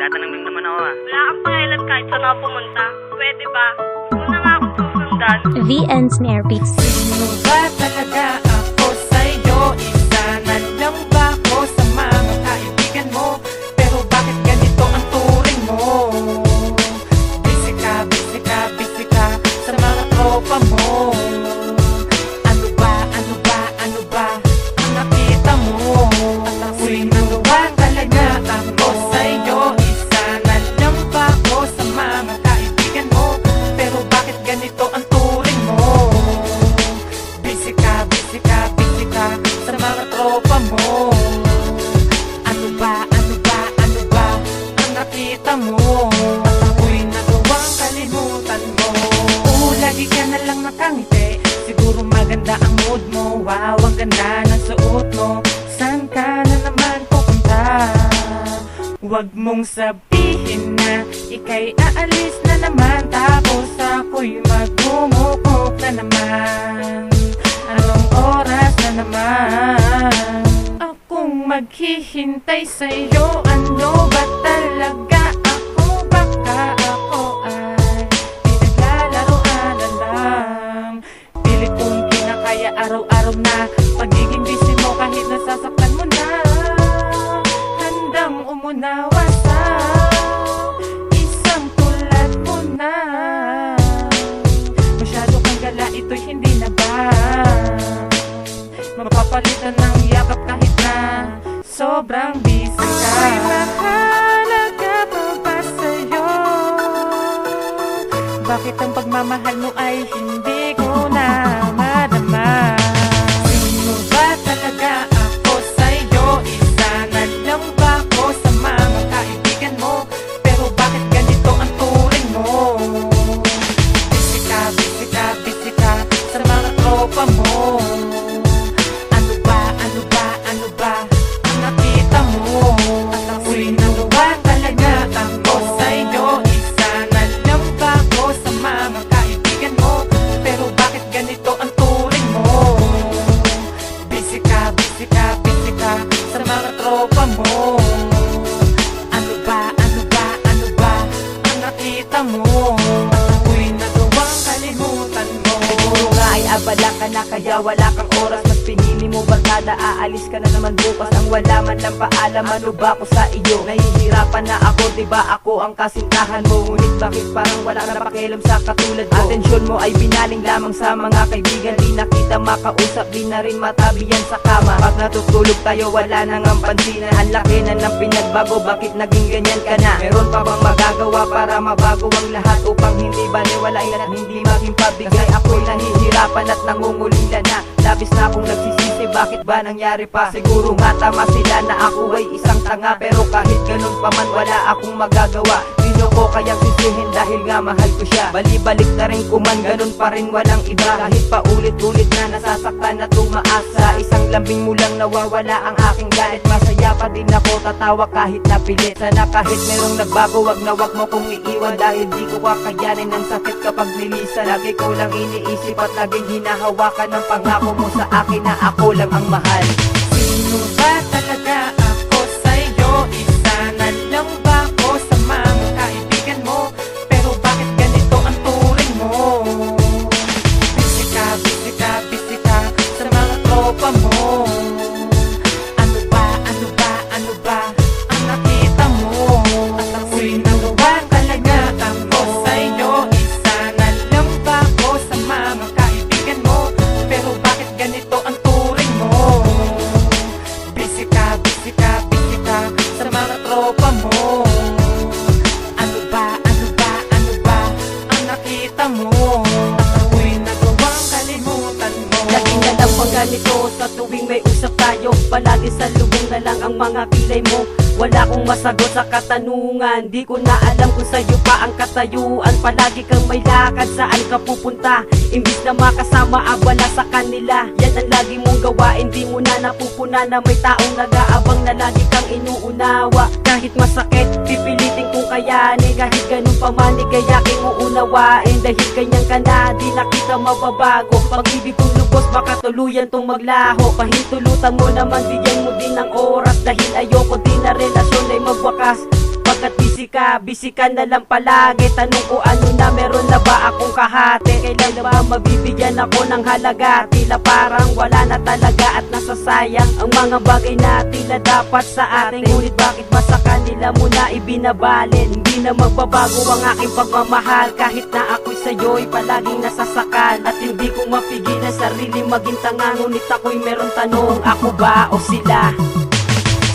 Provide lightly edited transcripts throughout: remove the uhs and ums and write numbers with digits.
Nagtatanong lang naman ako ah. Wala kang pakialam kahit saan ako pumunta. Pwede ba? Huwag mo na nga akong susundan. VN Snare Beats. Sino ba talaga ako sa'yo? Isa na lang ba ako sa mga kaibigan mo? Pero bakit ganito ang turing mo? Busy ka sa mga tropa mo. Ano ba ang nakita mo? Sino ba talaga ako sa'yo? Isa na lang ba ako sa mga kaibigan mo? Pero bakit ganito ang turing mo? Busy ka sa mga tropa mo. Ano ba ang nakita mo? At ako'y nagawang kalimutan mo. Lagi ka na lang nakangiti. Siguro maganda ang mood mo. Wow, ang ganda ng suot mo. Saan ka na naman pupunta? Huwag mong sabihin na ika'y aalis na naman. Tapos ako'y magmumukok na naman. Anong oras na naman? Akong maghihintay sa'yo. Ano ba talaga ako? Baka ako ay pinaglalaroan na lang. Pilit kong kinakaya araw-araw na pagiging busy mo kahit nasasaktan mo na. Handang umunawa sa isang tulad mo na. Masyado kang gala, ito'y hindi na ba mapapalitan ng yakap kahit na sobrang busy ka? Ako'y mahalaga pa ba sa'yo? Bakit ang pagmamahal mo ay hindi ko na madama? Sino ba talaga ako sa'yo? Isa na lang ba ako sa mga kaibigan mo? Pero bakit ganito ang turing mo? Busy ka sa mga tropa mo. Ano ba ang nakita mo? At ako'y nagawa talaga ako sa'yo. Isa na lang ba ako sa mga kaibigan mo? Pero bakit ganito ang turing mo? Busy ka sa mga tropa mo. Ano ba ang nakita mo? At ako'y nagawang kalimutan mo. Siguro nga ay abala ka na kaya wala kang oras. Mas pinili mo barkada, aalis ka na naman bukas. Ang wala man lang paalam, ano ba ako sa iyo? Nahihirapan na ako, diba ako ang kasintahan mo? Ngunit bakit parang wala na pakialam sa katulad ko? Atensyon mo ay binaling lamang sa mga kaibigan. Di na kita makausap, di na rin matabihan sa kama. Pag natutulog tayo, wala nang ang pansinan. Ang laki na ng pinagbago, bakit naging ganyan ka na? Meron pa bang magagawa para mabago ang lahat? Upang hindi baliwalain at hindi maging pabigat. Kasi ako'y nahihirapan at nangungulila na. Labis na akong nagsisisi, bakit ba nangyari pa? Siguro nga tama sila na ako ay isang tanga. Pero kahit ganun pa man, wala akong magagawa. Sino ko kayang sisihin dahil nga mahal ko siya? Bali-balik na rin kuman, ganun pa rin walang iba. Kahit pa ulit-ulit na nasasaktan at tumaas. Sa isang lambing mo lang nawawala ang aking galit. Masaya pa din ako, tatawa kahit napilit. Sana kahit merong nagbago, wag na wag mo kong iiwan. Dahil di ko kakayanin ng sakit kapag nilisa. Lagi ko lang iniisip at laging hinahawakan ng pangako mo sa akin na ako lang ang mahal. Sino ba talaga ako sa'yo? Isa na lang ba ako sa mga kaibigan mo? Pero bakit ganito ang turing mo? Busy ka sa mga tropa mo. Ano ba ang nakita mo? At ako'y nagawa talaga ako sa'yo. Isa na lang ba ako sa mga kaibigan mo? Pero bakit ganito ang turing mo? Busy ka sa mga tropa mo. Ano ba ang nakita mo? At ako'y nagawang kalimutan mo. Lagi na lang pang ganito sa tuwing may usap tayo. Palagi sa lubong na lang ang mga kilay mo. Wala akong masagot sa katanungan. Di ko na alam kung sa'yo pa ang katayuan. Palagi kang may lakad, saan ka pupunta? Imbis na makasama, abala sa kanila. Yan ang lagi mong gawain. Di mo na napupuna na may taong nag-aabang na lagi kang inuunawa. Kahit masakit, pipilitin kong kayanin. Kahit ganun pa man, igayakin mo unawain. Dahil ganyan ka na, di na kita mababago. Pag-ibig kong lubos, baka tuluyan tong maglaho. Pahintulutan mo naman, bigyan mo din ng oras. Dahil ayoko din na relasyon ay magwakas. Pagkat busy busy ka na lang palagi. Tanong ko ano na, meron na ba akong kahati? Kailan ba mabibigyan ako ng halaga? Tila parang wala na talaga at nasasayang ang mga bagay na tila dapat sa atin. Ngunit bakit ba sa kanila mo na ibinabalin? Hindi na magbabago ang aking pagmamahal kahit na ako'y sa'yo'y palaging nasasakal. At hindi ko mapigilan sarili maging tanga. Ngunit ako'y meron tanong, ako ba o sila?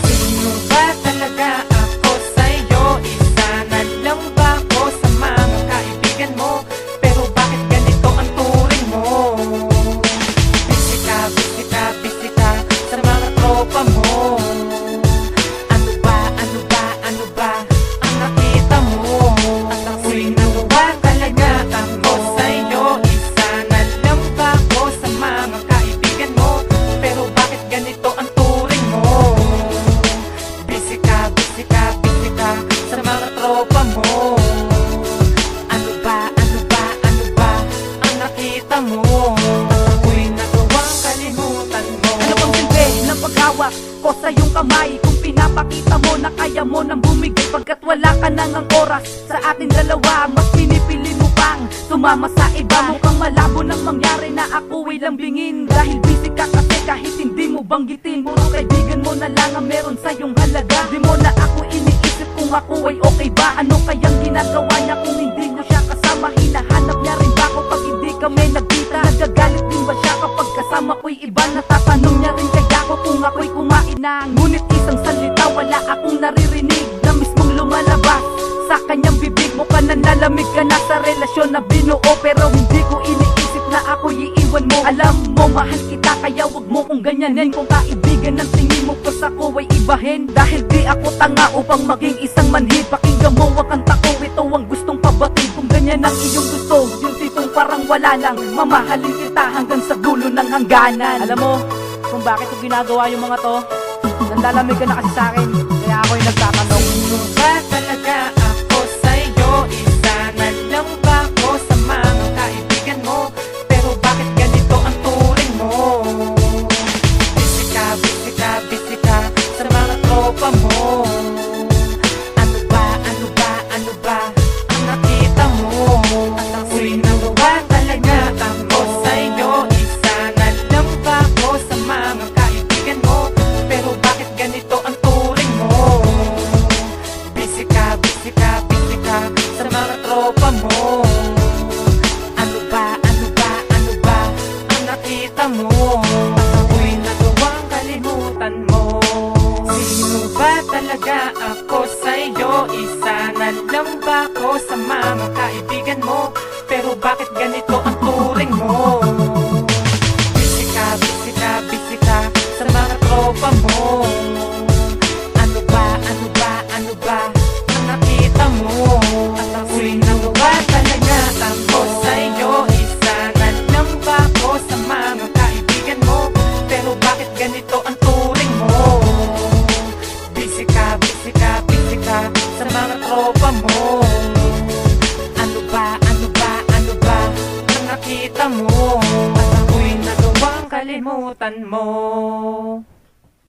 Sino ba talaga ako sa'yo? Isa na lang ba ako sa mga kaibigan mo? Pero bakit ganito ang turing mo? Busy ka sa mga tropa mo. Ano ba ang nakita mo? Sino ba talaga ako sa'yo? Isa na lang ba ako sa mga kaibigan mo? Pero bakit ganito ang turing mo? Busy ka sa mga tropa mo. Ano ba ang nakita mo? Ako'y nagawang kalimutan mo. Ano bang silbi ng paghawak ko sa iyong kamay? Kung pinapakita mo na kaya mo nang bumigay pagkat wala ka nang ang oras sa ating dalawa, mas pinipili mo pang sumama sa iba. Mukhang malabo nang mangyari na ako ay lambingin. Dahil busy ka kasi kahit hindi mo banggitin. Puro kaibigan mo na lang ang meron sa iyong halaga. Di mo na ako iniisip kung ako ay okay ba. Ano kayang ginagawa niya kung hindi mo siya kasama? Hinahanap niya rin ba ako pag hindi kami nagkita? Nagagalit din ba siya kapag kasama ko'y iba? Natatanong niya rin kaya ako kung ako'y kumain na. Ngunit isang salita wala akong naririnig na mismong lumalabas sa kanyang bibig. Mukhang nanalamig ka na sa relasyon na binuo, pero hindi ko iniisip na ako iiwan mo. Alam mo mahal kita kaya wag mo kong ganyanin. Kung kaibigan ng tingin mo pas ako ay ibahin. Dahil di ako tanga upang maging isang manhid. Pakinggan mo wag kang tako, ito ang gustong pabatid. Kung ganyan ang iyong gusto, yung tipong parang wala lang, mamahalin kita hanggang sa dulo ng hangganan. Alam mo kung bakit ko ginagawa yung mga to? Nandalamig ka na kasi sa akin, kaya ako'y nagtatanong. Sino ba talaga ako sa'yo? Isa na lang ba ako sa mga kaibigan mo? Pero bakit ganito ang turing mo? Busy ka sa mga tropa mo. Ano ba ang nakita mo? Sino ba talaga ako sa'yo? Isa na lang ba ako sa mga kaibigan mo? Pero bakit ganito ang turing mo? Busy ka sa mga tropa mo. Ano ba ang nakita mo? Ako'y nagawang kalimutan mo. Sino ba talaga ako sa'yo? Isa na lang ba ako sa mga kaibigan mo? Pero bakit ganito ang turing mo? Busy ka sa mga tropa mo. Ano ba ang nakita mo? Sino ba talaga ako sa'yo? Isa na lang ba ako sa mga kaibigan mo? Pero bakit ganito ang turing mo? Busy ka sa mga tropa mo. Ano ba ang nakita mo? At ako'y nagawang kalimutan mo.